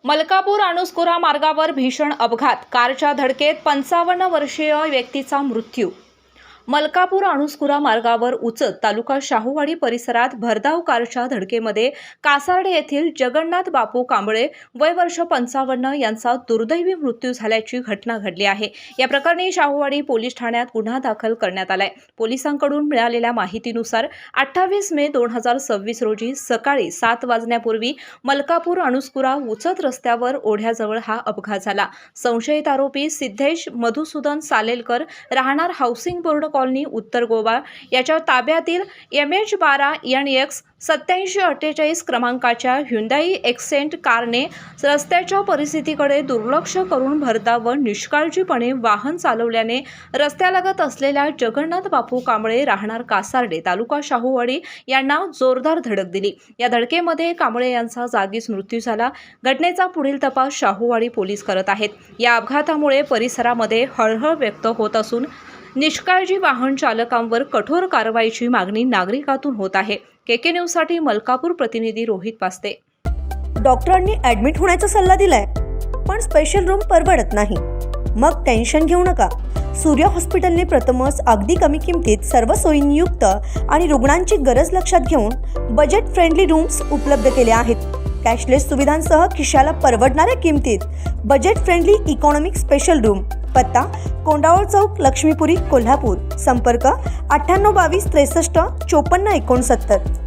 मलकापूर अणुस्कुरा मार्गावर भीषण अपघात, कारच्या धडकेत 55 वर्षीय व्यक्तीचा मृत्यू। मलकापूर अणुस्कुरा मार्गावर उचत तालुका शाहूवाडी परिसरात भरधाव कारच्या धडकेमध्ये कासार्डे येथील जगन्नाथ बापू कांबळे वय वर्ष 55 यांचा दुर्दैवी मृत्यू झाल्याची घटना घडली आहे। या प्रकरणी शाहूवाडी पोलीस ठाण्यात गुन्हा दाखल करण्यात आलाय। पोलिसांकडून मिळालेल्या माहितीनुसार 28 मे 2026 रोजी सकाळी 7 वाजण्यापूर्वी मलकापूर अणुस्कुरा उचत रस्त्यावर ओढ्याजवळ हा अपघात झाला। संशयित आरोपी सिद्धेश मधुसूदन सालेलकर, राहणार हाऊसिंग बोर्ड कॉलनी, उत्तर गोवा याच्या ताब्यातील MH12NX 8748 क्रमांकाच्या ह्युंदाई एक्सेंट कारने रस्त्याच्या परिस्थितीकडे दुर्लक्ष करून भरधाव व निष्काळजीपणे वाहन चालवल्याने रस्त्यालगत असलेल्या जगन्नाथ बापू कांबळे, राहणार कासार्डे, तालुका शाहूवाडी यांना जोरदार धडक दिली। या धडकेमध्ये कांबळे यांचा जागीच मृत्यू झाला। घटनेचा पुढील तपास शाहूवाडी पोलीस करत आहेत। या अपघातामुळे परिसरामध्ये हळहळ व्यक्त होत असून निष्काळजी वाहन चालकांवर कठोर कारवाईची मागणी नागरिकांतून होत आहे। KK न्यूजसाठी मलकापूर प्रतिनिधी रोहित पास्ते। डॉक्टरांनी ॲडमिट होण्याचा सल्ला दिलाय, पण स्पेशल रूम परवडत नाही। मग टेन्शन घेऊ नका। सूर्य हॉस्पिटलने प्रथमच अगदी कमी किमतीत सर्व सोयींयुक्त आणि रुग्णांची गरज लक्षात घेऊन बजेट फ्रेंडली रूम्स उपलब्ध केले आहेत। कॅशलेस सुविधांसह खिशाला परवडणाऱ्या किमतीत budget friendly economic special room. पत्ता कोंडावळ चौक, लक्ष्मीपुरी, कोल्हापूर। संपर्क 98 22 63 54 69।